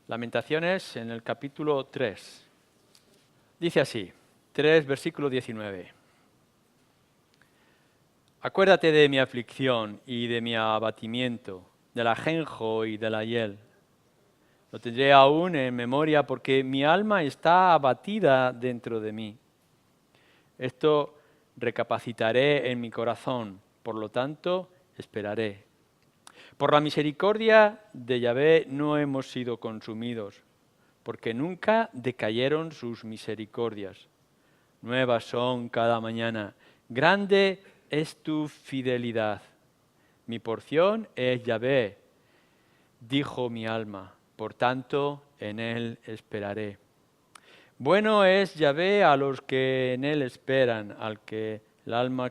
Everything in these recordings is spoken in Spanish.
Lamentaciones en el capítulo 3. Dice así, 3, versículo 19. Acuérdate de mi aflicción y de mi abatimiento, del ajenjo y de la hiel. Lo tendré aún en memoria porque mi alma está abatida dentro de mí. Esto recapacitaré en mi corazón, por lo tanto esperaré. Por la misericordia de Yahvé no hemos sido consumidos, porque nunca decayeron sus misericordias. Nuevas son cada mañana. Grande es tu fidelidad. Mi porción es Yahvé, dijo mi alma, por tanto en él esperaré. Bueno es Yahvé a los que en él esperan, al alma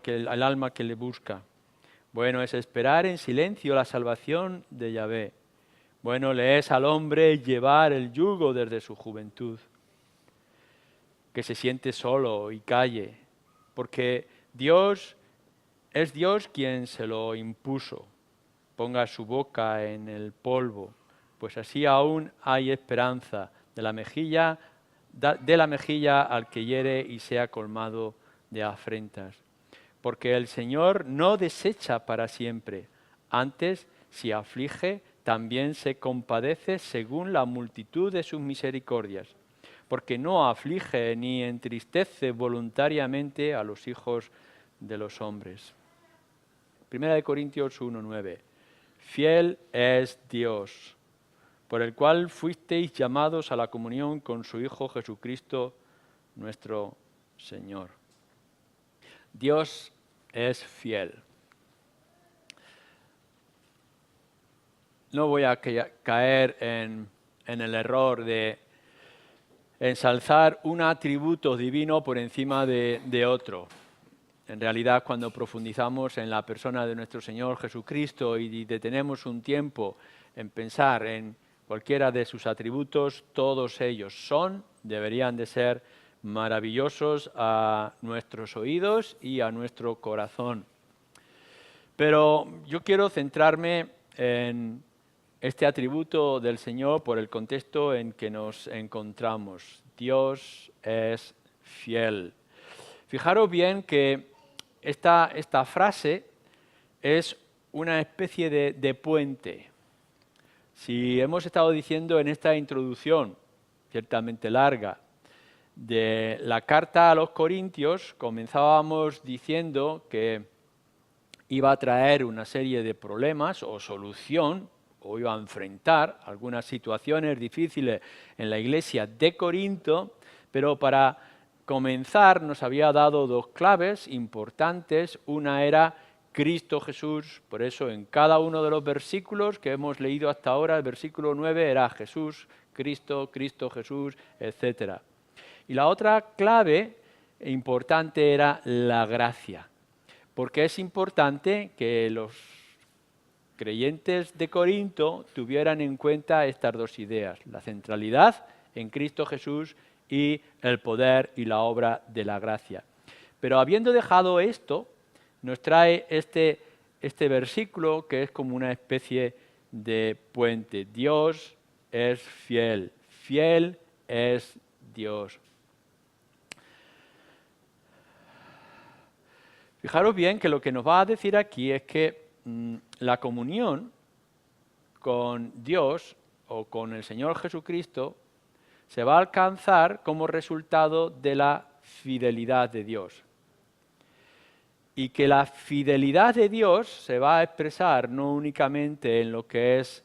que le busca. Bueno es esperar en silencio la salvación de Yahvé. Bueno le es al hombre llevar el yugo desde su juventud. Que se siente solo y calle, porque Dios es Dios quien se lo impuso. Ponga su boca en el polvo, pues así aún hay esperanza de la mejilla al que hiere y sea colmado de afrentas. Porque el Señor no desecha para siempre, antes, si aflige, también se compadece según la multitud de sus misericordias, porque no aflige ni entristece voluntariamente a los hijos de los hombres. 1 Corintios 1:9. Fiel es Dios, por el cual fuisteis llamados a la comunión con su Hijo Jesucristo, nuestro Señor. Dios es fiel. No voy a caer en el error de ensalzar un atributo divino por encima de otro. En realidad, cuando profundizamos en la persona de nuestro Señor Jesucristo y detenemos un tiempo en pensar en cualquiera de sus atributos, todos ellos deberían de ser maravillosos a nuestros oídos y a nuestro corazón. Pero yo quiero centrarme en este atributo del Señor por el contexto en que nos encontramos. Dios es fiel. Fijaros bien que esta frase es una especie de puente. Si hemos estado diciendo en esta introducción, ciertamente larga, de la carta a los Corintios, comenzábamos diciendo que iba a traer una serie de problemas o solución, o iba a enfrentar algunas situaciones difíciles en la iglesia de Corinto, pero para comenzar nos había dado dos claves importantes. Una era Cristo Jesús, por eso en cada uno de los versículos que hemos leído hasta ahora, el versículo 9 era Jesús, Cristo, Cristo, Jesús, etc. Y la otra clave importante era la gracia, porque es importante que los creyentes de Corinto tuvieran en cuenta estas dos ideas, la centralidad en Cristo Jesús y el poder y la obra de la gracia. Pero habiendo dejado esto, nos trae este versículo que es como una especie de puente. Dios es fiel, fiel es Dios. Fijaros bien que lo que nos va a decir aquí es que la comunión con Dios o con el Señor Jesucristo se va a alcanzar como resultado de la fidelidad de Dios. Y que la fidelidad de Dios se va a expresar no únicamente en lo que es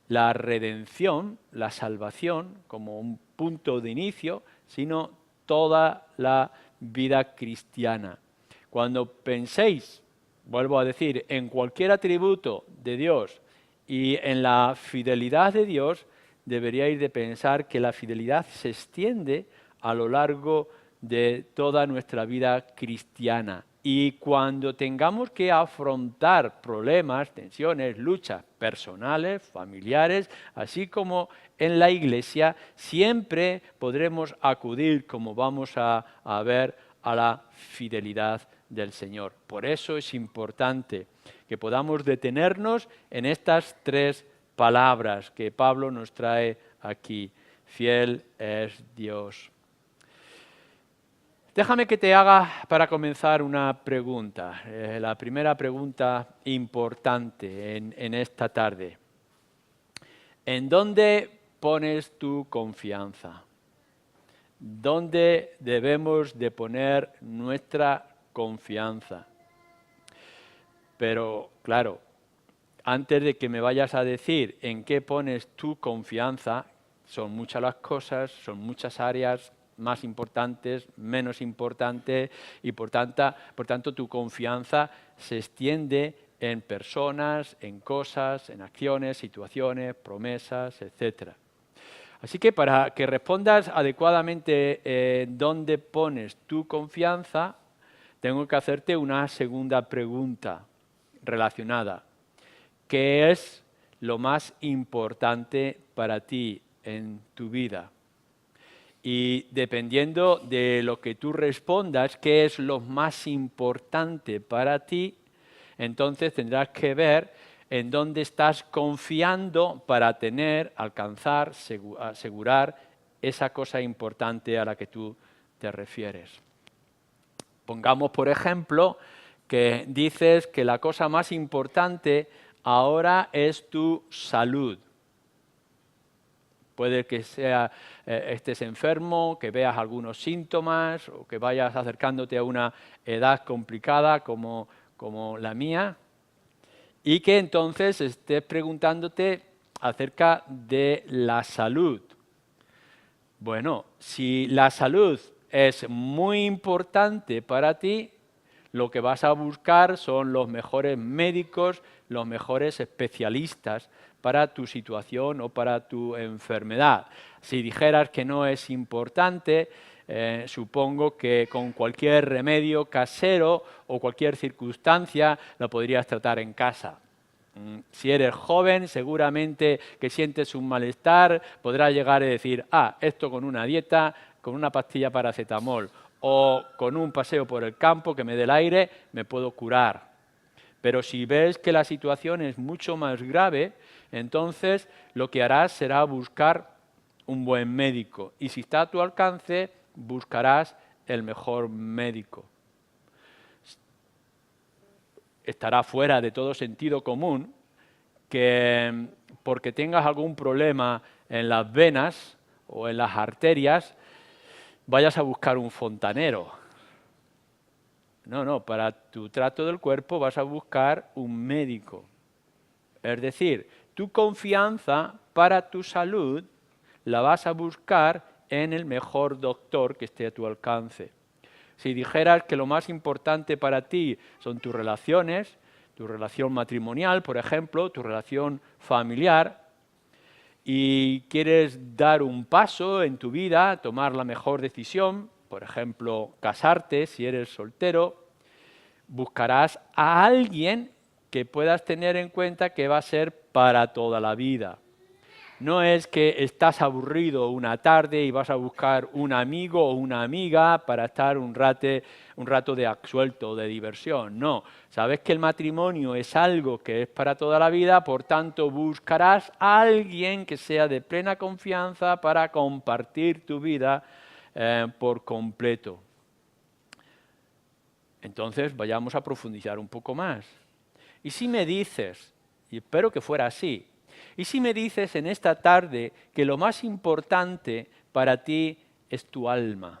la redención, la salvación, como un punto de inicio, sino toda la vida cristiana. Cuando penséis, vuelvo a decir, en cualquier atributo de Dios y en la fidelidad de Dios, deberíais de pensar que la fidelidad se extiende a lo largo de toda nuestra vida cristiana. Y cuando tengamos que afrontar problemas, tensiones, luchas personales, familiares, así como en la iglesia, siempre podremos acudir, como vamos a ver, a la fidelidad del Señor. Por eso es importante que podamos detenernos en estas tres palabras que Pablo nos trae aquí. Fiel es Dios. Déjame que te haga, para comenzar, una pregunta. La primera pregunta importante en esta tarde. ¿En dónde pones tu confianza? ¿Dónde debemos de poner nuestra confianza? Pero, claro, antes de que me vayas a decir en qué pones tu confianza, son muchas las cosas, son muchas áreas más importantes, menos importantes, y por tanto tu confianza se extiende en personas, en cosas, en acciones, situaciones, promesas, etc. Así que para que respondas adecuadamente dónde pones tu confianza, tengo que hacerte una segunda pregunta relacionada. ¿Qué es lo más importante para ti en tu vida? Y dependiendo de lo que tú respondas, qué es lo más importante para ti, entonces tendrás que ver en dónde estás confiando para tener, alcanzar, asegurar esa cosa importante a la que tú te refieres. Pongamos, por ejemplo, que dices que la cosa más importante ahora es tu salud. Puede que estés enfermo, que veas algunos síntomas o que vayas acercándote a una edad complicada como la mía y que entonces estés preguntándote acerca de la salud. Bueno, si la salud es muy importante para ti, lo que vas a buscar son los mejores médicos, los mejores especialistas para tu situación o para tu enfermedad. Si dijeras que no es importante, supongo que con cualquier remedio casero o cualquier circunstancia lo podrías tratar en casa. Si eres joven, seguramente que sientes un malestar, podrás llegar a decir, esto con una dieta, con una pastilla paracetamol o con un paseo por el campo que me dé el aire, me puedo curar. Pero si ves que la situación es mucho más grave, entonces lo que harás será buscar un buen médico. Y si está a tu alcance, buscarás el mejor médico. Estará fuera de todo sentido común que porque tengas algún problema en las venas o en las arterias, vayas a buscar un fontanero. No, para tu trato del cuerpo vas a buscar un médico. Es decir, tu confianza para tu salud la vas a buscar en el mejor doctor que esté a tu alcance. Si dijeras que lo más importante para ti son tus relaciones, tu relación matrimonial, por ejemplo, tu relación familiar, y quieres dar un paso en tu vida, tomar la mejor decisión, por ejemplo, casarte si eres soltero, buscarás a alguien que puedas tener en cuenta que va a ser para toda la vida. No es que estás aburrido una tarde y vas a buscar un amigo o una amiga para estar un rato de absuelto, de diversión. No, sabes que el matrimonio es algo que es para toda la vida, por tanto buscarás a alguien que sea de plena confianza para compartir tu vida por completo. Entonces vayamos a profundizar un poco más. Y si me dices, y espero que fuera así, y si me dices en esta tarde que lo más importante para ti es tu alma,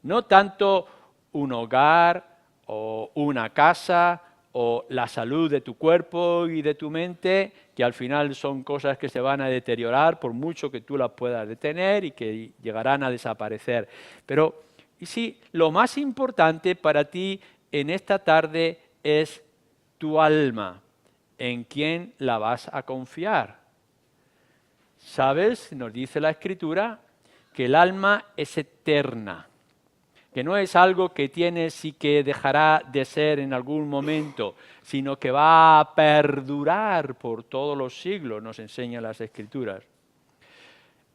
no tanto un hogar o una casa o la salud de tu cuerpo y de tu mente, que al final son cosas que se van a deteriorar por mucho que tú las puedas detener y que llegarán a desaparecer. Pero, ¿y si lo más importante para ti en esta tarde es tu alma? ¿En quién la vas a confiar? ¿Sabes? Nos dice la Escritura que el alma es eterna, que no es algo que tienes y que dejará de ser en algún momento, sino que va a perdurar por todos los siglos, nos enseñan las Escrituras.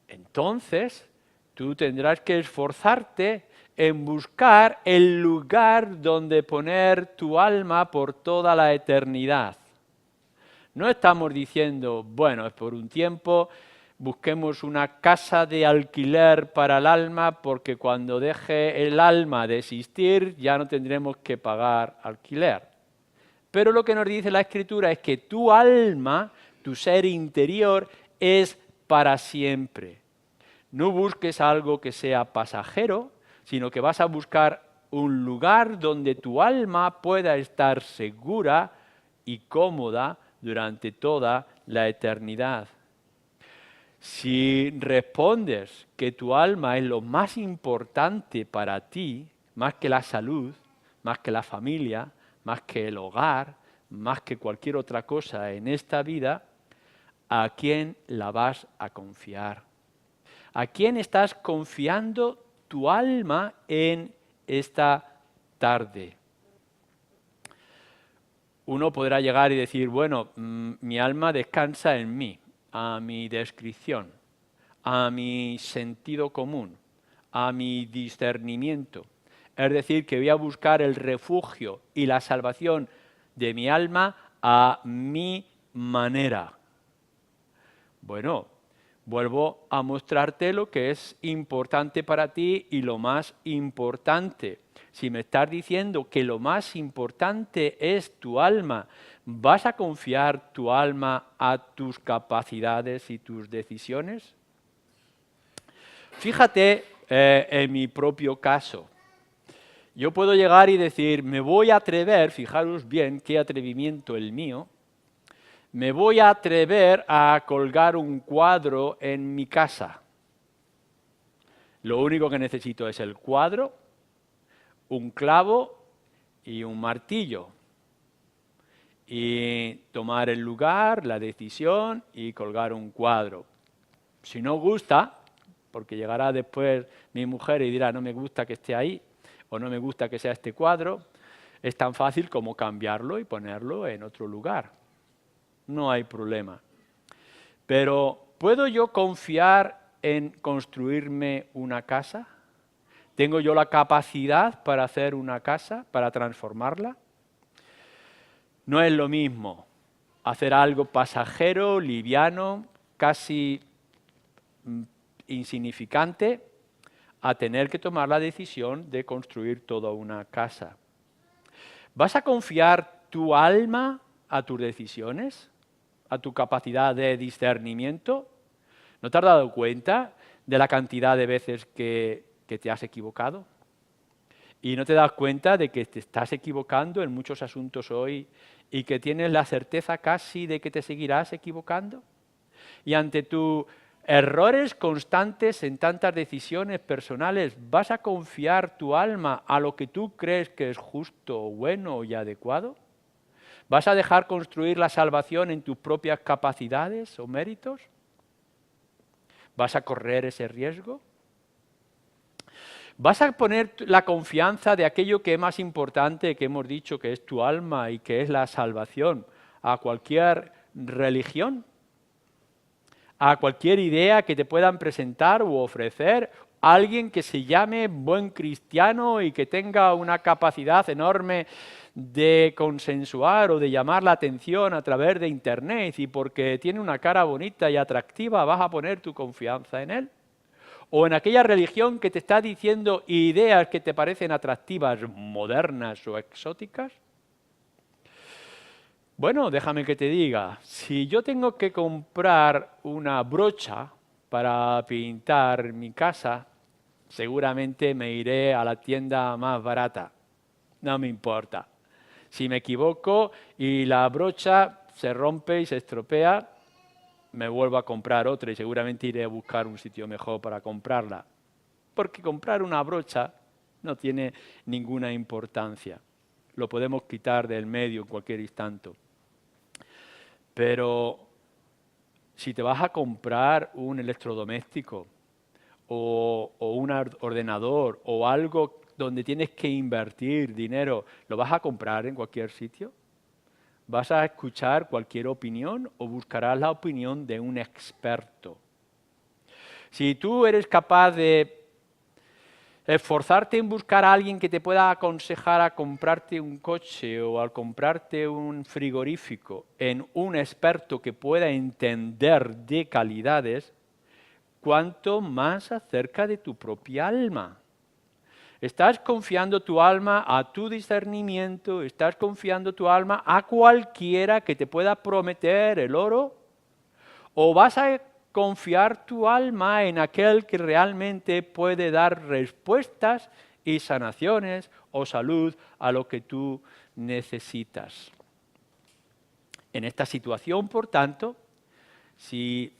Entonces, tú tendrás que esforzarte en buscar el lugar donde poner tu alma por toda la eternidad. No estamos diciendo, bueno, es por un tiempo, busquemos una casa de alquiler para el alma, porque cuando deje el alma de existir ya no tendremos que pagar alquiler. Pero lo que nos dice la Escritura es que tu alma, tu ser interior, es para siempre. No busques algo que sea pasajero, sino que vas a buscar un lugar donde tu alma pueda estar segura y cómoda durante toda la eternidad. Si respondes que tu alma es lo más importante para ti, más que la salud, más que la familia, más que el hogar, más que cualquier otra cosa en esta vida, ¿a quién la vas a confiar? ¿A quién estás confiando tu alma en esta tarde? Uno podrá llegar y decir, bueno, mi alma descansa en mí, a mi descripción, a mi sentido común, a mi discernimiento. Es decir, que voy a buscar el refugio y la salvación de mi alma a mi manera. Bueno, vuelvo a mostrarte lo que es importante para ti y lo más importante. Si me estás diciendo que lo más importante es tu alma, ¿vas a confiar tu alma a tus capacidades y tus decisiones? Fíjate en mi propio caso. Yo puedo llegar y decir, me voy a atrever, fijaros bien qué atrevimiento el mío, me voy a atrever a colgar un cuadro en mi casa. Lo único que necesito es el cuadro, un clavo y un martillo. Y tomar el lugar, la decisión y colgar un cuadro. Si no gusta, porque llegará después mi mujer y dirá, no me gusta que esté ahí, o no me gusta que sea este cuadro, es tan fácil como cambiarlo y ponerlo en otro lugar. No hay problema. Pero, ¿puedo yo confiar en construirme una casa? ¿Tengo yo la capacidad para hacer una casa, para transformarla? No es lo mismo hacer algo pasajero, liviano, casi insignificante, a tener que tomar la decisión de construir toda una casa. ¿Vas a confiar tu alma a tus decisiones, a tu capacidad de discernimiento? ¿No te has dado cuenta de la cantidad de veces que te has equivocado? ¿Y no te das cuenta de que te estás equivocando en muchos asuntos hoy y que tienes la certeza casi de que te seguirás equivocando? Y ante tus errores constantes en tantas decisiones personales, ¿vas a confiar tu alma a lo que tú crees que es justo, bueno y adecuado? ¿Vas a dejar construir la salvación en tus propias capacidades o méritos? ¿Vas a correr ese riesgo? ¿Vas a poner la confianza de aquello que es más importante, que hemos dicho que es tu alma y que es la salvación, a cualquier religión? ¿A cualquier idea que te puedan presentar u ofrecer? ¿Alguien que se llame buen cristiano y que tenga una capacidad enorme de consensuar o de llamar la atención a través de Internet y porque tiene una cara bonita y atractiva vas a poner tu confianza en él? ¿O en aquella religión que te está diciendo ideas que te parecen atractivas, modernas o exóticas? Bueno, déjame que te diga, si yo tengo que comprar una brocha para pintar mi casa, seguramente me iré a la tienda más barata. No me importa. Si me equivoco y la brocha se rompe y se estropea, me vuelvo a comprar otra y seguramente iré a buscar un sitio mejor para comprarla. Porque comprar una brocha no tiene ninguna importancia. Lo podemos quitar del medio en cualquier instante. Pero si te vas a comprar un electrodoméstico o un ordenador o algo donde tienes que invertir dinero, ¿lo vas a comprar en cualquier sitio? ¿Vas a escuchar cualquier opinión o buscarás la opinión de un experto? Si tú eres capaz de esforzarte en buscar a alguien que te pueda aconsejar a comprarte un coche o a comprarte un frigorífico en un experto que pueda entender de calidades, cuanto más acerca de tu propia alma. ¿Estás confiando tu alma a tu discernimiento? ¿Estás confiando tu alma a cualquiera que te pueda prometer el oro? ¿O vas a confiar tu alma en aquel que realmente puede dar respuestas y sanaciones o salud a lo que tú necesitas? En esta situación, por tanto, si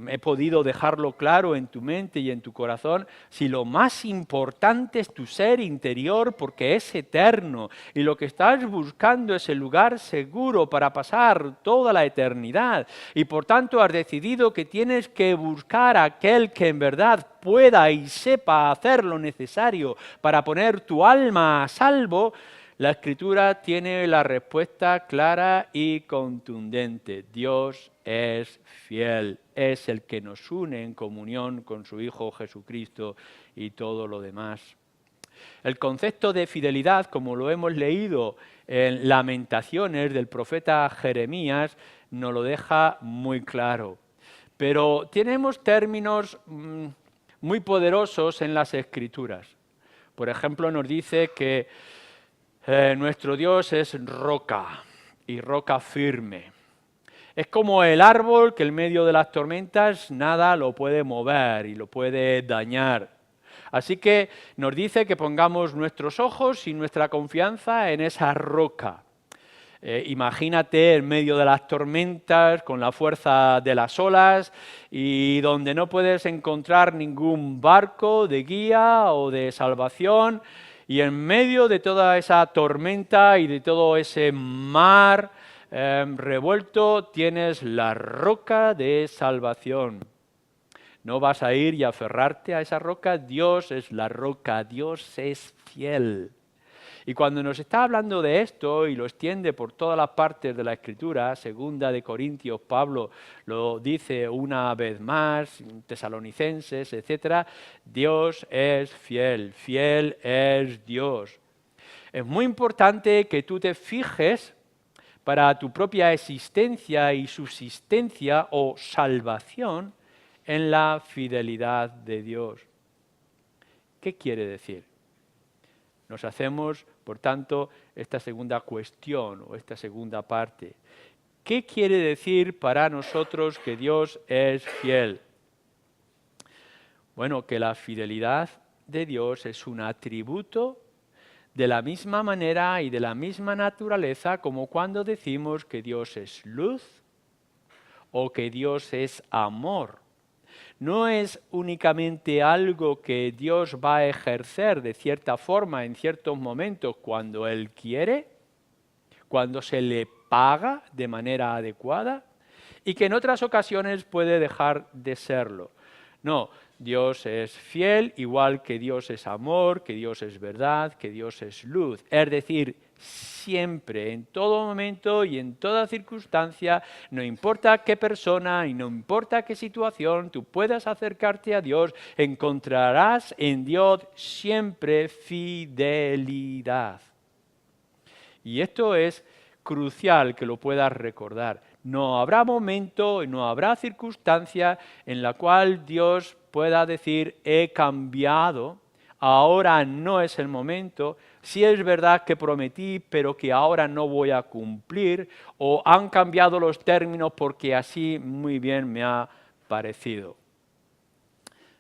he podido dejarlo claro en tu mente y en tu corazón, si lo más importante es tu ser interior porque es eterno y lo que estás buscando es el lugar seguro para pasar toda la eternidad y por tanto has decidido que tienes que buscar a aquel que en verdad pueda y sepa hacer lo necesario para poner tu alma a salvo, la Escritura tiene la respuesta clara y contundente. Dios es fiel, es el que nos une en comunión con su Hijo Jesucristo y todo lo demás. El concepto de fidelidad, como lo hemos leído en Lamentaciones del profeta Jeremías, nos lo deja muy claro. Pero tenemos términos muy poderosos en las Escrituras. Por ejemplo, nos dice que nuestro Dios es roca y roca firme. Es como el árbol que en medio de las tormentas nada lo puede mover y lo puede dañar. Así que nos dice que pongamos nuestros ojos y nuestra confianza en esa roca. Imagínate en medio de las tormentas, con la fuerza de las olas y donde no puedes encontrar ningún barco de guía o de salvación. Y en medio de toda esa tormenta y de todo ese mar revuelto tienes la roca de salvación. No vas a ir y aferrarte a esa roca, Dios es la roca, Dios es fiel. Y cuando nos está hablando de esto y lo extiende por todas las partes de la Escritura, segunda de Corintios, Pablo lo dice una vez más, Tesalonicenses, etc., Dios es fiel, fiel es Dios. Es muy importante que tú te fijes para tu propia existencia y subsistencia o salvación en la fidelidad de Dios. ¿Qué quiere decir? Nos hacemos, por tanto, esta segunda cuestión o esta segunda parte. ¿Qué quiere decir para nosotros que Dios es fiel? Bueno, que la fidelidad de Dios es un atributo de la misma manera y de la misma naturaleza como cuando decimos que Dios es luz o que Dios es amor. No es únicamente algo que Dios va a ejercer de cierta forma en ciertos momentos cuando Él quiere, cuando se le paga de manera adecuada y que en otras ocasiones puede dejar de serlo. No, Dios es fiel, igual que Dios es amor, que Dios es verdad, que Dios es luz. Es decir, siempre, en todo momento y en toda circunstancia, no importa qué persona y no importa qué situación, tú puedas acercarte a Dios, encontrarás en Dios siempre fidelidad. Y esto es crucial que lo puedas recordar. No habrá momento, no habrá circunstancia en la cual Dios pueda decir, he cambiado, ahora no es el momento, sí es verdad que prometí, pero que ahora no voy a cumplir, o han cambiado los términos porque así muy bien me ha parecido.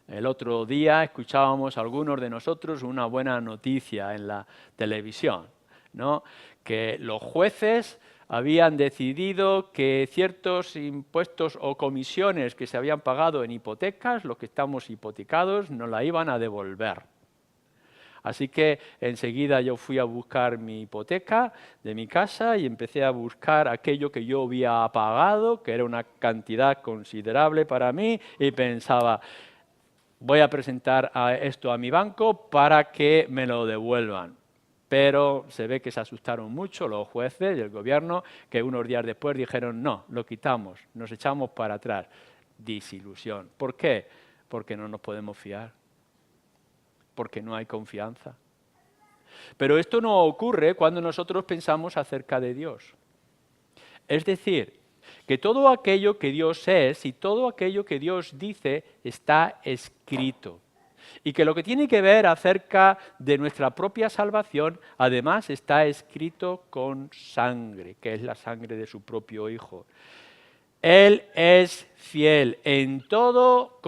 El otro día escuchábamos algunos de nosotros una buena noticia en la televisión, ¿no? Que los jueces habían decidido que ciertos impuestos o comisiones que se habían pagado en hipotecas, los que estamos hipotecados, nos la iban a devolver. Así que enseguida yo fui a buscar mi hipoteca de mi casa y empecé a buscar aquello que yo había pagado, que era una cantidad considerable para mí, y pensaba, voy a presentar esto a mi banco para que me lo devuelvan. Pero se ve que se asustaron mucho los jueces y el gobierno, que unos días después dijeron, no, lo quitamos, nos echamos para atrás. Desilusión. ¿Por qué? Porque no nos podemos fiar. Porque no hay confianza. Pero esto no ocurre cuando nosotros pensamos acerca de Dios. Es decir, que todo aquello que Dios es y todo aquello que Dios dice está escrito. Y que lo que tiene que ver acerca de nuestra propia salvación, además está escrito con sangre, que es la sangre de su propio Hijo. Él es fiel en todo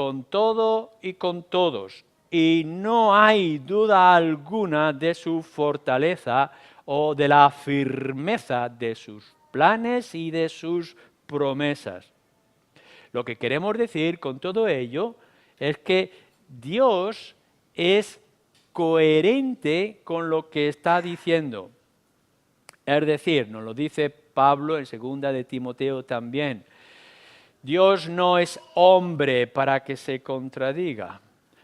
y con todos. Y no hay duda alguna de su fortaleza o de la firmeza de sus planes y de sus promesas. Lo que queremos decir con todo ello es que Dios es coherente con lo que está diciendo. Es decir, nos lo dice Pablo en 2 de Timoteo también. Dios no es hombre para que se contradiga,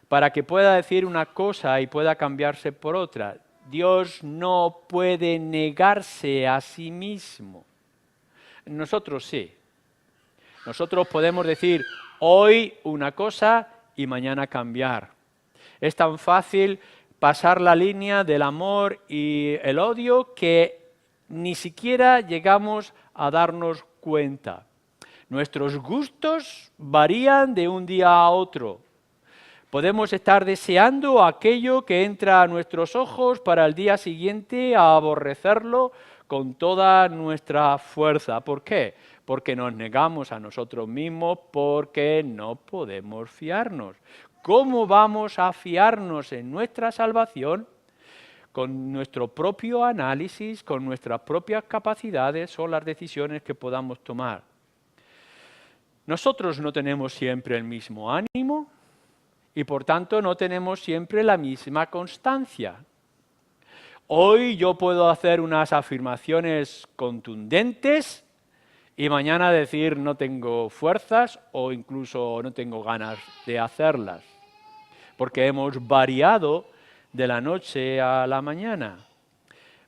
para que pueda decir una cosa y pueda cambiarse por otra. Dios no puede negarse a sí mismo. Nosotros sí. Nosotros podemos decir hoy una cosa y mañana cambiar. Es tan fácil pasar la línea del amor y el odio que ni siquiera llegamos a darnos cuenta. Nuestros gustos varían de un día a otro. Podemos estar deseando aquello que entra a nuestros ojos para el día siguiente a aborrecerlo con toda nuestra fuerza. ¿Por qué? Porque nos negamos a nosotros mismos, porque no podemos fiarnos. ¿Cómo vamos a fiarnos en nuestra salvación? Con nuestro propio análisis, con nuestras propias capacidades o las decisiones que podamos tomar. Nosotros no tenemos siempre el mismo ánimo y por tanto no tenemos siempre la misma constancia. Hoy yo puedo hacer unas afirmaciones contundentes y mañana decir no tengo fuerzas o incluso no tengo ganas de hacerlas, porque hemos variado de la noche a la mañana.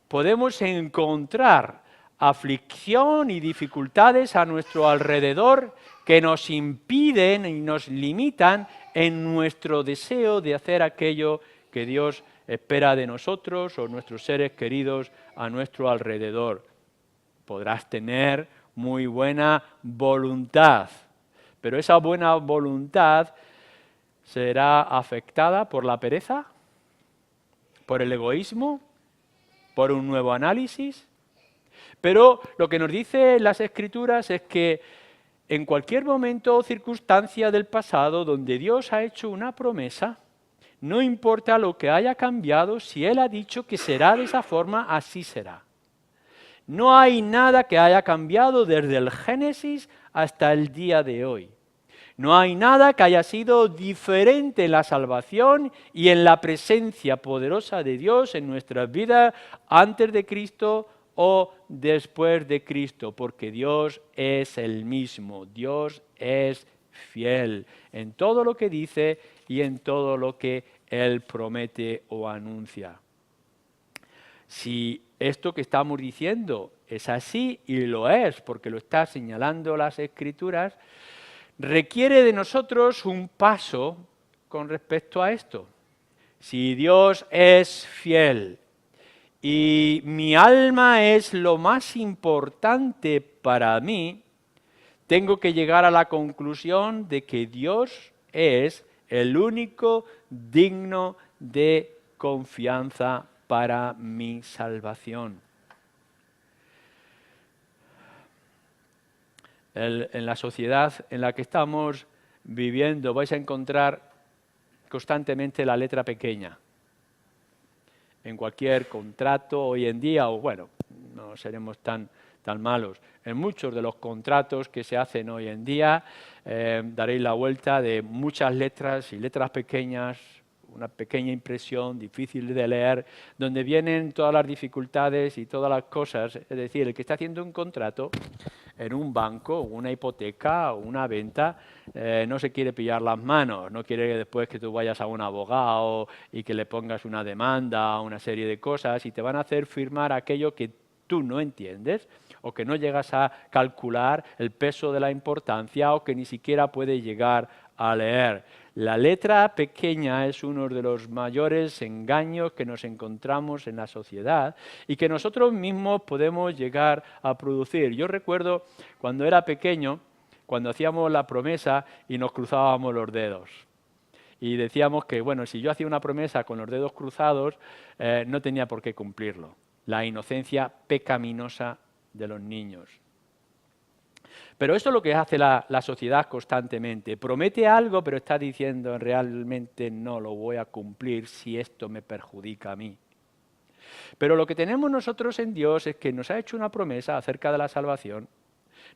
Podemos encontrar aflicción y dificultades a nuestro alrededor que nos impiden y nos limitan en nuestro deseo de hacer aquello que Dios espera de nosotros o nuestros seres queridos a nuestro alrededor. Podrás tener muy buena voluntad, pero esa buena voluntad será afectada por la pereza, por el egoísmo, por un nuevo análisis. Pero lo que nos dicen las Escrituras es que en cualquier momento o circunstancia del pasado donde Dios ha hecho una promesa, no importa lo que haya cambiado, si Él ha dicho que será de esa forma, así será. No hay nada que haya cambiado desde el Génesis hasta el día de hoy. No hay nada que haya sido diferente en la salvación y en la presencia poderosa de Dios en nuestras vidas antes de Cristo o después de Cristo, porque Dios es el mismo, Dios es fiel en todo lo que dice y en todo lo que Él promete o anuncia. Si esto que estamos diciendo es así, y lo es, porque lo está señalando las Escrituras, requiere de nosotros un paso con respecto a esto. Si Dios es fiel y mi alma es lo más importante para mí, tengo que llegar a la conclusión de que Dios es el único digno de confianza para mi salvación. En la sociedad en la que estamos viviendo vais a encontrar constantemente la letra pequeña. En cualquier contrato hoy en día, o bueno, no seremos tan malos. En muchos de los contratos que se hacen hoy en día, daréis la vuelta de muchas letras y letras pequeñas, una pequeña impresión, difícil de leer, donde vienen todas las dificultades y todas las cosas. Es decir, el que está haciendo un contrato en un banco, una hipoteca o una venta, no se quiere pillar las manos, no quiere después que tú vayas a un abogado y que le pongas una demanda, una serie de cosas, y te van a hacer firmar aquello que tú no entiendes o que no llegas a calcular el peso de la importancia o que ni siquiera puede llegar a leer. La letra pequeña es uno de los mayores engaños que nos encontramos en la sociedad y que nosotros mismos podemos llegar a producir. Yo recuerdo cuando era pequeño, cuando hacíamos la promesa y nos cruzábamos los dedos. Y decíamos que, bueno, si yo hacía una promesa con los dedos cruzados, no tenía por qué cumplirlo. La inocencia pecaminosa de los niños. Pero eso es lo que hace la sociedad constantemente. Promete algo, pero está diciendo realmente no lo voy a cumplir si esto me perjudica a mí. Pero lo que tenemos nosotros en Dios es que nos ha hecho una promesa acerca de la salvación,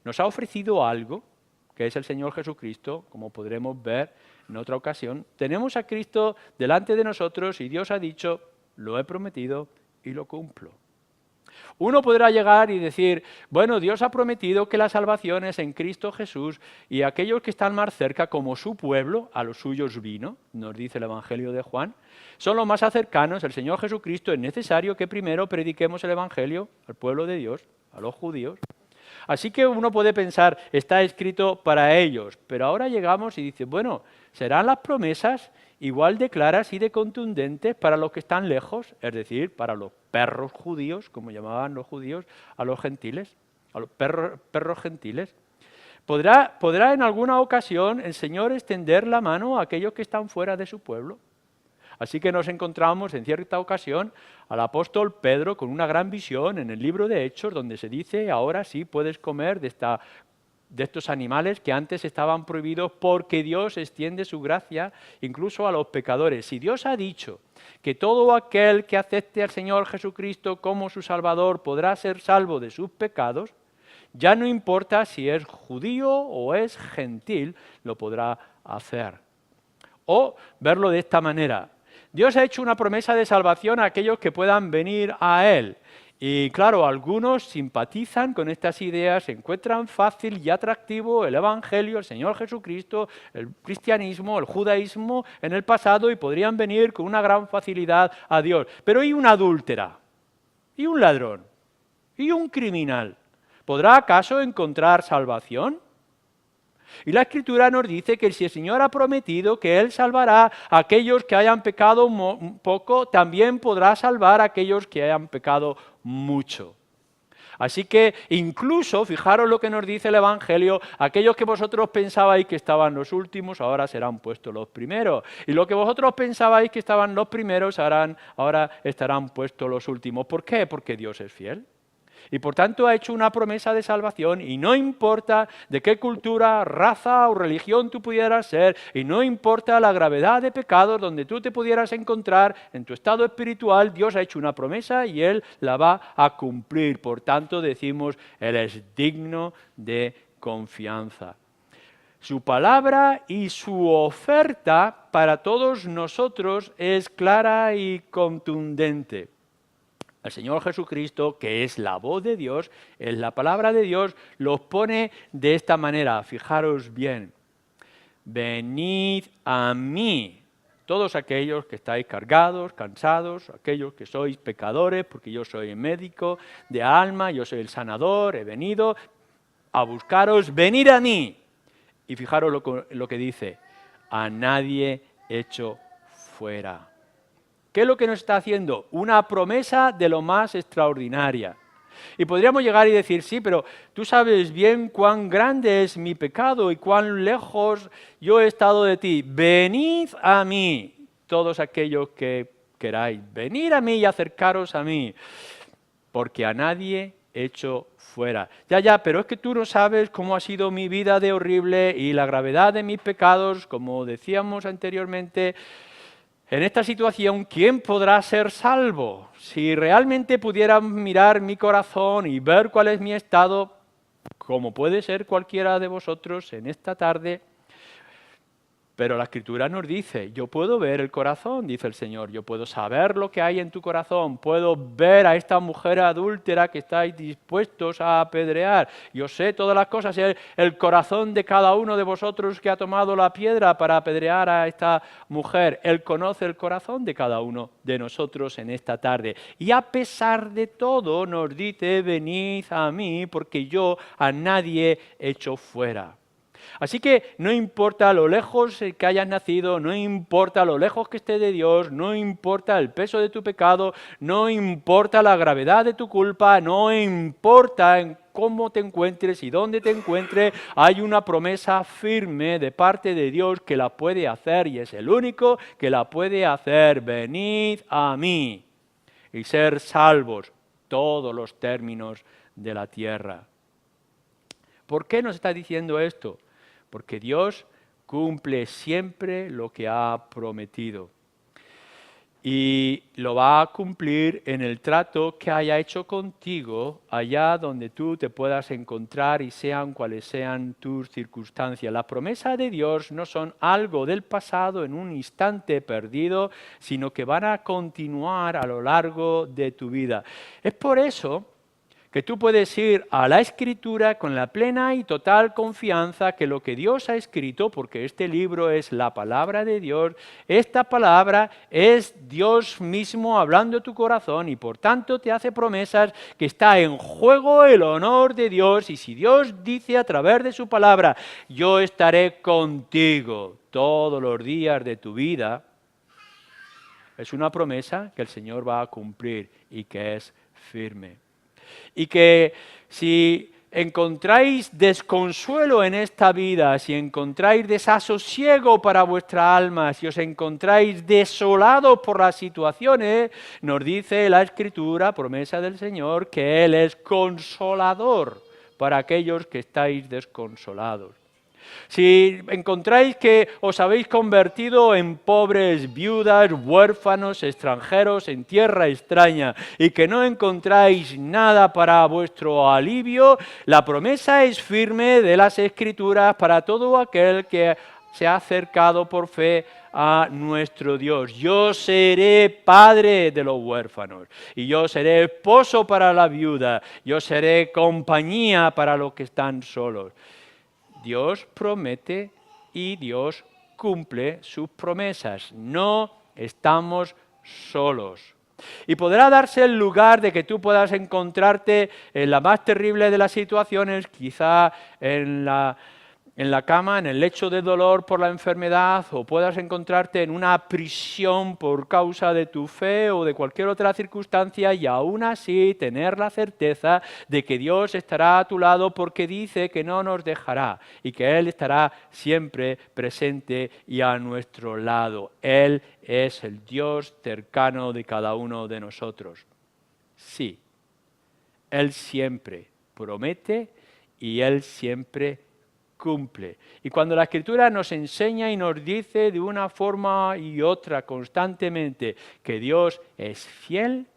nos ha ofrecido algo, que es el Señor Jesucristo, como podremos ver en otra ocasión. Tenemos a Cristo delante de nosotros y Dios ha dicho, lo he prometido y lo cumplo. Uno podrá llegar y decir, bueno, Dios ha prometido que la salvación es en Cristo Jesús y aquellos que están más cerca, como su pueblo, a los suyos vino, nos dice el Evangelio de Juan, son los más cercanos, el Señor Jesucristo. Es necesario que primero prediquemos el Evangelio al pueblo de Dios, a los judíos. Así que uno puede pensar, está escrito para ellos, pero ahora llegamos y dice, bueno, ¿serán las promesas igual de claras y de contundentes para los que están lejos? Es decir, para los perros judíos, como llamaban los judíos a los gentiles, a los perros gentiles. ¿Podrá en alguna ocasión el Señor extender la mano a aquellos que están fuera de su pueblo? Así que nos encontramos en cierta ocasión al apóstol Pedro con una gran visión en el libro de Hechos, donde se dice, ahora sí puedes comer de estos animales que antes estaban prohibidos porque Dios extiende su gracia incluso a los pecadores. Si Dios ha dicho que todo aquel que acepte al Señor Jesucristo como su Salvador podrá ser salvo de sus pecados, ya no importa si es judío o es gentil, lo podrá hacer. O verlo de esta manera. Dios ha hecho una promesa de salvación a aquellos que puedan venir a Él. Y claro, algunos simpatizan con estas ideas, encuentran fácil y atractivo el Evangelio, el Señor Jesucristo, el cristianismo, el judaísmo en el pasado y podrían venir con una gran facilidad a Dios. Pero ¿y una adúltera? ¿Y un ladrón? ¿Y un criminal? ¿Podrá acaso encontrar salvación? Y la Escritura nos dice que si el Señor ha prometido que Él salvará a aquellos que hayan pecado un poco, también podrá salvar a aquellos que hayan pecado mucho. Así que incluso, fijaros lo que nos dice el Evangelio, aquellos que vosotros pensabais que estaban los últimos, ahora serán puestos los primeros. Y lo que vosotros pensabais que estaban los primeros, ahora estarán puestos los últimos. ¿Por qué? Porque Dios es fiel. Y por tanto ha hecho una promesa de salvación y no importa de qué cultura, raza o religión tú pudieras ser y no importa la gravedad de pecados donde tú te pudieras encontrar en tu estado espiritual, Dios ha hecho una promesa y Él la va a cumplir. Por tanto decimos, Él es digno de confianza. Su palabra y su oferta para todos nosotros es clara y contundente. El Señor Jesucristo, que es la voz de Dios, es la palabra de Dios, los pone de esta manera. Fijaros bien. Venid a mí, todos aquellos que estáis cargados, cansados, aquellos que sois pecadores, porque yo soy el médico de alma, yo soy el sanador, he venido a buscaros, venid a mí. Y fijaros lo que dice, a nadie echo fuera. ¿Qué es lo que nos está haciendo? Una promesa de lo más extraordinaria. Y podríamos llegar y decir, sí, pero tú sabes bien cuán grande es mi pecado y cuán lejos yo he estado de ti. Venid a mí, todos aquellos que queráis. Venid a mí y acercaros a mí, porque a nadie echo fuera. Ya, pero es que tú no sabes cómo ha sido mi vida de horrible y la gravedad de mis pecados, como decíamos anteriormente. En esta situación, ¿quién podrá ser salvo? Si realmente pudieran mirar mi corazón y ver cuál es mi estado, como puede ser cualquiera de vosotros en esta tarde, pero la Escritura nos dice, yo puedo ver el corazón, dice el Señor, yo puedo saber lo que hay en tu corazón, puedo ver a esta mujer adúltera que estáis dispuestos a apedrear, yo sé todas las cosas, el corazón de cada uno de vosotros que ha tomado la piedra para apedrear a esta mujer, Él conoce el corazón de cada uno de nosotros en esta tarde. Y a pesar de todo nos dice, venid a mí, porque yo a nadie echo fuera. Así que no importa lo lejos que hayas nacido, no importa lo lejos que estés de Dios, no importa el peso de tu pecado, no importa la gravedad de tu culpa, no importa en cómo te encuentres y dónde te encuentres, hay una promesa firme de parte de Dios que la puede hacer y es el único que la puede hacer. Venid a mí y ser salvos todos los términos de la tierra. ¿Por qué nos está diciendo esto? Porque Dios cumple siempre lo que ha prometido. Y lo va a cumplir en el trato que haya hecho contigo allá donde tú te puedas encontrar y sean cuales sean tus circunstancias. Las promesas de Dios no son algo del pasado en un instante perdido, sino que van a continuar a lo largo de tu vida. Es por eso que tú puedes ir a la Escritura con la plena y total confianza que lo que Dios ha escrito, porque este libro es la palabra de Dios, esta palabra es Dios mismo hablando a tu corazón y por tanto te hace promesas que está en juego el honor de Dios y si Dios dice a través de su palabra, yo estaré contigo todos los días de tu vida, es una promesa que el Señor va a cumplir y que es firme. Y que si encontráis desconsuelo en esta vida, si encontráis desasosiego para vuestra alma, si os encontráis desolados por las situaciones, nos dice la Escritura, promesa del Señor, que Él es consolador para aquellos que estáis desconsolados. Si encontráis que os habéis convertido en pobres, viudas, huérfanos, extranjeros, en tierra extraña y que no encontráis nada para vuestro alivio, la promesa es firme de las Escrituras para todo aquel que se ha acercado por fe a nuestro Dios. Yo seré padre de los huérfanos y yo seré esposo para la viuda, yo seré compañía para los que están solos. Dios promete y Dios cumple sus promesas. No estamos solos. Y podrá darse el lugar de que tú puedas encontrarte en la más terrible de las situaciones, quizá en la cama, en el lecho de dolor por la enfermedad, o puedas encontrarte en una prisión por causa de tu fe o de cualquier otra circunstancia y aún así tener la certeza de que Dios estará a tu lado porque dice que no nos dejará y que Él estará siempre presente y a nuestro lado. Él es el Dios cercano de cada uno de nosotros. Sí, Él siempre promete y Él siempre cumple. Y cuando la Escritura nos enseña y nos dice de una forma y otra constantemente que Dios es fiel,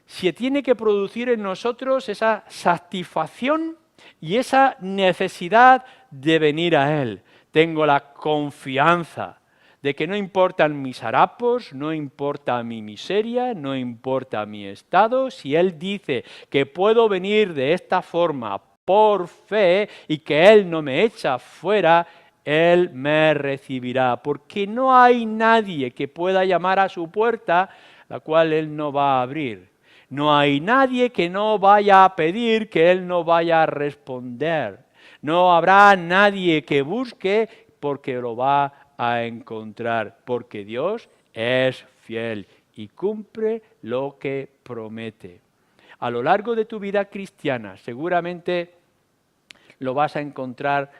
se tiene que producir en nosotros esa satisfacción y esa necesidad de venir a Él. Tengo la confianza de que no importan mis harapos, no importa mi miseria, no importa mi estado, si Él dice que puedo venir de esta forma por fe y que Él no me echa fuera, Él me recibirá. Porque no hay nadie que pueda llamar a su puerta, la cual Él no va a abrir. No hay nadie que no vaya a pedir que Él no vaya a responder. No habrá nadie que busque porque lo va a encontrar. Porque Dios es fiel y cumple lo que promete. A lo largo de tu vida cristiana, seguramente lo vas a encontrar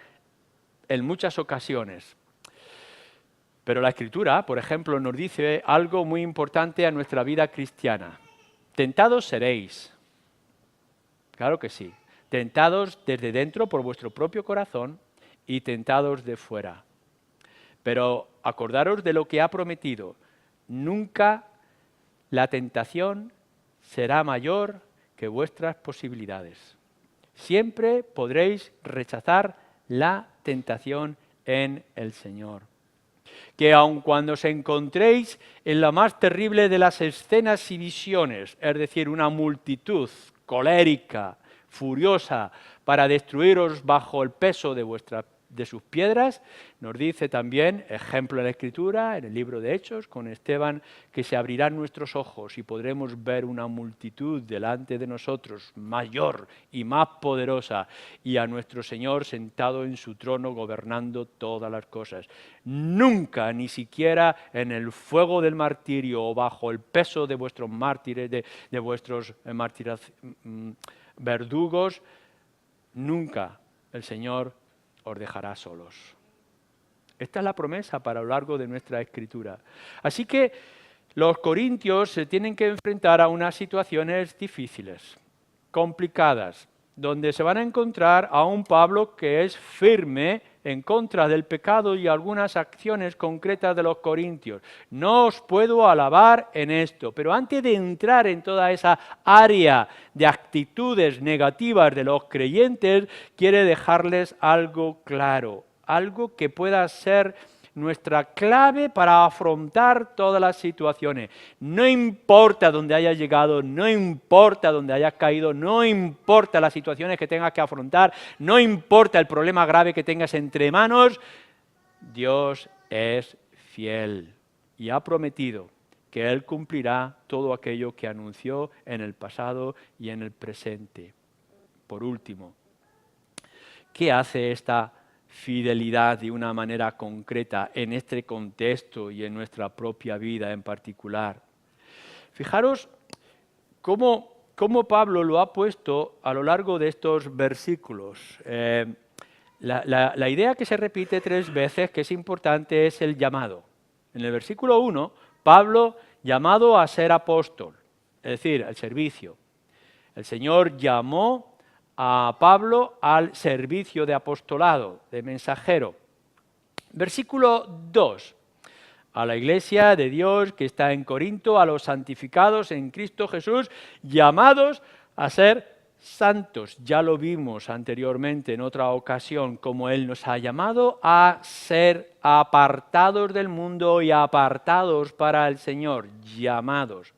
en muchas ocasiones. Pero la Escritura, por ejemplo, nos dice algo muy importante a nuestra vida cristiana. Tentados seréis. Claro que sí. Tentados desde dentro por vuestro propio corazón y tentados de fuera. Pero acordaros de lo que ha prometido. Nunca la tentación será mayor que vuestras posibilidades. Siempre podréis rechazar la tentación en el Señor. Que aun cuando os encontréis en la más terrible de las escenas y visiones, es decir, una multitud colérica, furiosa, para destruiros bajo el peso de vuestras de sus piedras. Nos dice también, ejemplo en la Escritura, en el libro de Hechos, con Esteban, que se abrirán nuestros ojos y podremos ver una multitud delante de nosotros, mayor y más poderosa, y a nuestro Señor sentado en su trono gobernando todas las cosas. Nunca, ni siquiera en el fuego del martirio o bajo el peso de vuestros mártires, de vuestros verdugos, nunca el Señor os dejará solos. Esta es la promesa para lo largo de nuestra Escritura. Así que los corintios se tienen que enfrentar a unas situaciones difíciles, complicadas, donde se van a encontrar a un Pablo que es firme en contra del pecado y algunas acciones concretas de los corintios. No os puedo alabar en esto, pero antes de entrar en toda esa área de actitudes negativas de los creyentes, quiere dejarles algo claro, algo que pueda ser nuestra clave para afrontar todas las situaciones. No importa dónde hayas llegado, no importa dónde hayas caído, no importa las situaciones que tengas que afrontar, no importa el problema grave que tengas entre manos, Dios es fiel y ha prometido que Él cumplirá todo aquello que anunció en el pasado y en el presente. Por último, ¿qué hace esta fidelidad de una manera concreta en este contexto y en nuestra propia vida en particular? Fijaros cómo Pablo lo ha puesto a lo largo de estos versículos. La idea que se repite 3 veces, que es importante, es el llamado. En el versículo 1, Pablo llamado a ser apóstol, es decir, al servicio. El Señor llamó a Pablo al servicio de apostolado, de mensajero. Versículo 2. A la iglesia de Dios que está en Corinto, a los santificados en Cristo Jesús, llamados a ser santos. Ya lo vimos anteriormente en otra ocasión, como Él nos ha llamado a ser apartados del mundo y apartados para el Señor, llamados.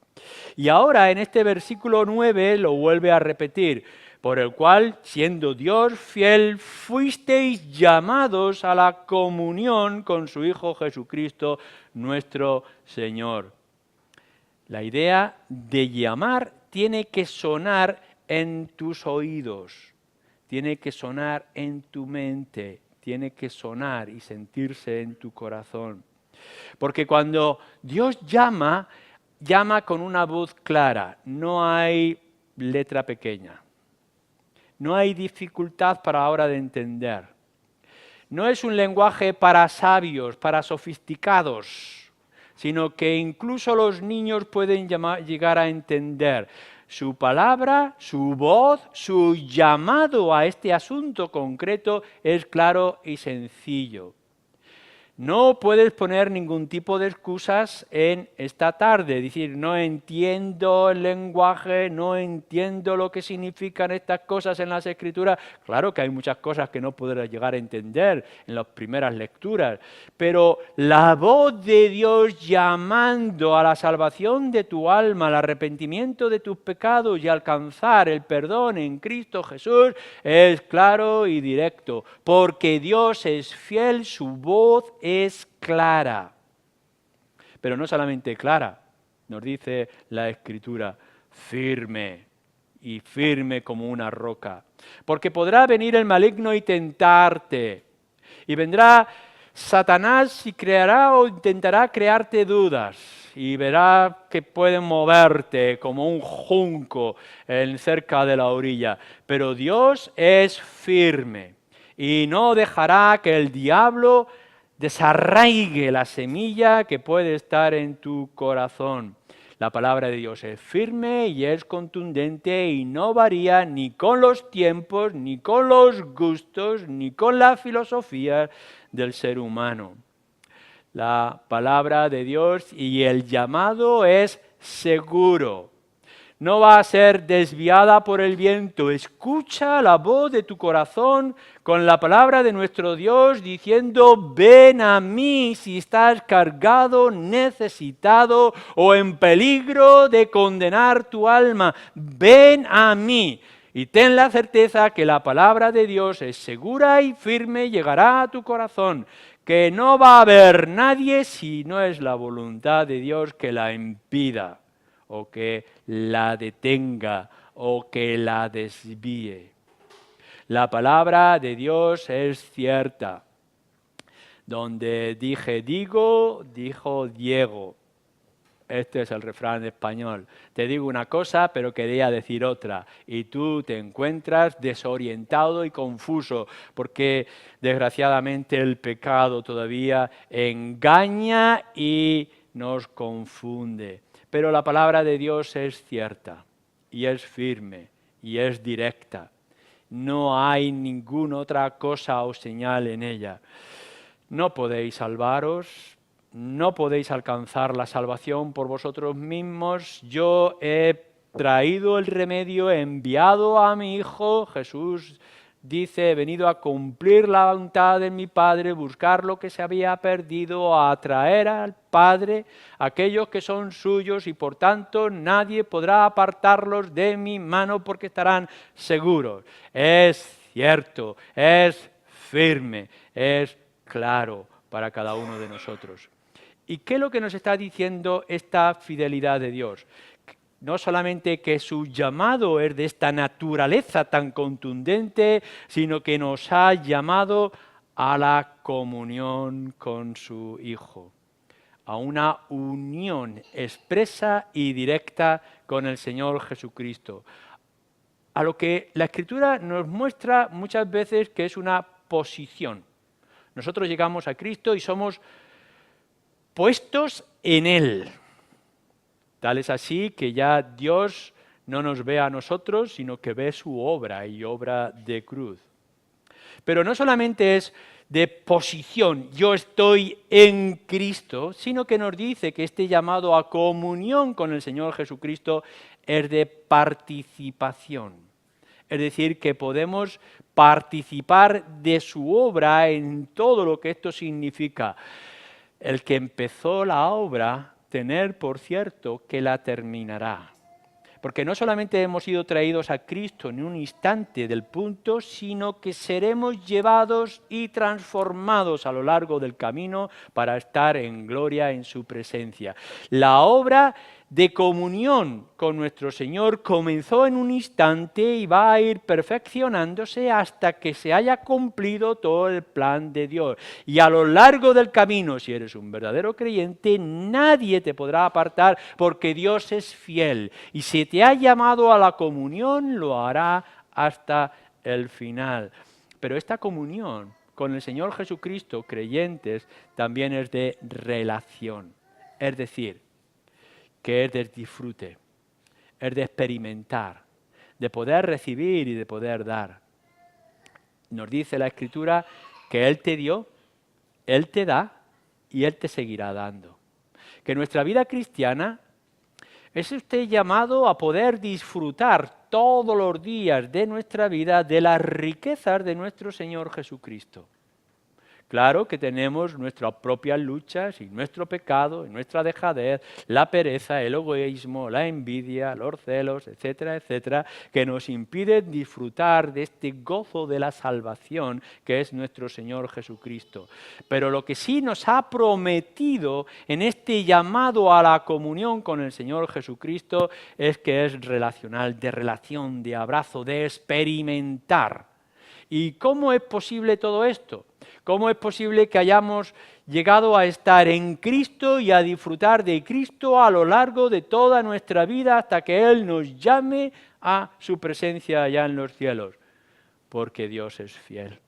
Y ahora en este versículo 9 lo vuelve a repetir, por el cual, siendo Dios fiel, fuisteis llamados a la comunión con su Hijo Jesucristo, nuestro Señor. La idea de llamar tiene que sonar en tus oídos, tiene que sonar en tu mente, tiene que sonar y sentirse en tu corazón. Porque cuando Dios llama, llama con una voz clara, no hay letra pequeña. No hay dificultad para ahora de entender. No es un lenguaje para sabios, para sofisticados, sino que incluso los niños pueden llegar a entender. Su palabra, su voz, su llamado a este asunto concreto es claro y sencillo. No puedes poner ningún tipo de excusas en esta tarde, decir, no entiendo el lenguaje, no entiendo lo que significan estas cosas en las Escrituras. Claro que hay muchas cosas que no podrás llegar a entender en las primeras lecturas, pero la voz de Dios llamando a la salvación de tu alma, al arrepentimiento de tus pecados y alcanzar el perdón en Cristo Jesús es claro y directo, porque Dios es fiel, su voz es clara, pero no solamente clara, nos dice la Escritura, firme y firme como una roca, porque podrá venir el maligno y tentarte, y vendrá Satanás y creará o intentará crearte dudas, y verá que pueden moverte como un junco cerca de la orilla, pero Dios es firme y no dejará que el diablo desarraigue la semilla que puede estar en tu corazón. La palabra de Dios es firme y es contundente y no varía ni con los tiempos, ni con los gustos, ni con la filosofía del ser humano. La palabra de Dios y el llamado es seguro. No va a ser desviada por el viento. Escucha la voz de tu corazón con la palabra de nuestro Dios diciendo, ven a mí si estás cargado, necesitado o en peligro de condenar tu alma. Ven a mí. Y ten la certeza que la palabra de Dios es segura y firme y llegará a tu corazón, que no va a haber nadie si no es la voluntad de Dios que la impida, o que la detenga, o que la desvíe. La palabra de Dios es cierta. Donde dije digo, dijo Diego. Este es el refrán español. Te digo una cosa, pero quería decir otra. Y tú te encuentras desorientado y confuso, porque desgraciadamente el pecado todavía engaña y nos confunde. Pero la palabra de Dios es cierta, y es firme, y es directa. No hay ninguna otra cosa o señal en ella. No podéis salvaros, no podéis alcanzar la salvación por vosotros mismos. Yo he traído el remedio, he enviado a mi Hijo. Jesús dice, he venido a cumplir la voluntad de mi Padre, buscar lo que se había perdido, a atraer al Padre aquellos que son suyos y por tanto nadie podrá apartarlos de mi mano porque estarán seguros. Es cierto, es firme, es claro para cada uno de nosotros. ¿Y qué es lo que nos está diciendo esta fidelidad de Dios? No solamente que su llamado es de esta naturaleza tan contundente, sino que nos ha llamado a la comunión con su Hijo, a una unión expresa y directa con el Señor Jesucristo, a lo que la Escritura nos muestra muchas veces que es una posición. Nosotros llegamos a Cristo y somos puestos en Él. Tal es así que ya Dios no nos ve a nosotros, sino que ve su obra y obra de cruz. Pero no solamente es de posición, yo estoy en Cristo, sino que nos dice que este llamado a comunión con el Señor Jesucristo es de participación. Es decir, que podemos participar de su obra en todo lo que esto significa. El que empezó la obra, tener por cierto que la terminará. Porque no solamente hemos sido traídos a Cristo en un instante del punto, sino que seremos llevados y transformados a lo largo del camino para estar en gloria en su presencia. La obra de comunión con nuestro Señor comenzó en un instante y va a ir perfeccionándose hasta que se haya cumplido todo el plan de Dios. Y a lo largo del camino, si eres un verdadero creyente, nadie te podrá apartar porque Dios es fiel. Y si te ha llamado a la comunión, lo hará hasta el final. Pero esta comunión con el Señor Jesucristo, creyentes, también es de relación. Es decir, que es de disfrute, es de experimentar, de poder recibir y de poder dar. Nos dice la Escritura que Él te dio, Él te da y Él te seguirá dando. Que nuestra vida cristiana es usted llamado a poder disfrutar todos los días de nuestra vida de las riquezas de nuestro Señor Jesucristo. Claro que tenemos nuestras propias luchas y nuestro pecado, y nuestra dejadez, la pereza, el egoísmo, la envidia, los celos, etcétera, etcétera, que nos impiden disfrutar de este gozo de la salvación que es nuestro Señor Jesucristo. Pero lo que sí nos ha prometido en este llamado a la comunión con el Señor Jesucristo es que es relacional, de relación, de abrazo, de experimentar. ¿Y cómo es posible todo esto? ¿Cómo es posible que hayamos llegado a estar en Cristo y a disfrutar de Cristo a lo largo de toda nuestra vida hasta que Él nos llame a su presencia allá en los cielos? Porque Dios es fiel.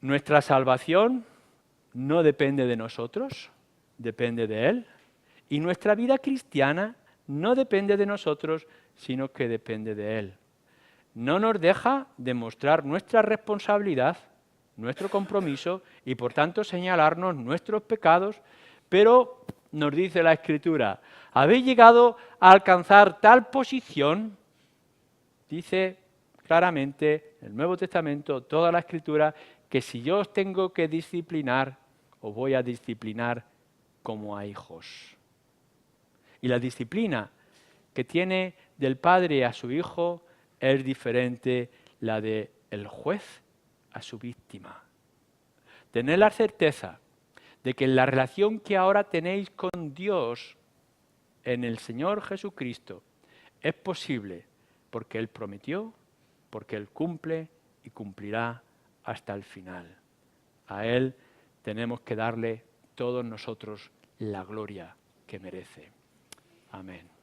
Nuestra salvación no depende de nosotros, depende de Él. Y nuestra vida cristiana no depende de nosotros, sino que depende de Él. No nos deja demostrar nuestra responsabilidad, nuestro compromiso y por tanto señalarnos nuestros pecados, pero nos dice la Escritura, habéis llegado a alcanzar tal posición, dice claramente el Nuevo Testamento, toda la Escritura, que si yo os tengo que disciplinar, os voy a disciplinar como a hijos. Y la disciplina que tiene del padre a su hijo es diferente la del juez a su víctima. Tened la certeza de que en la relación que ahora tenéis con Dios en el Señor Jesucristo es posible porque Él prometió, porque Él cumple y cumplirá hasta el final. A Él tenemos que darle todos nosotros la gloria que merece. Amén.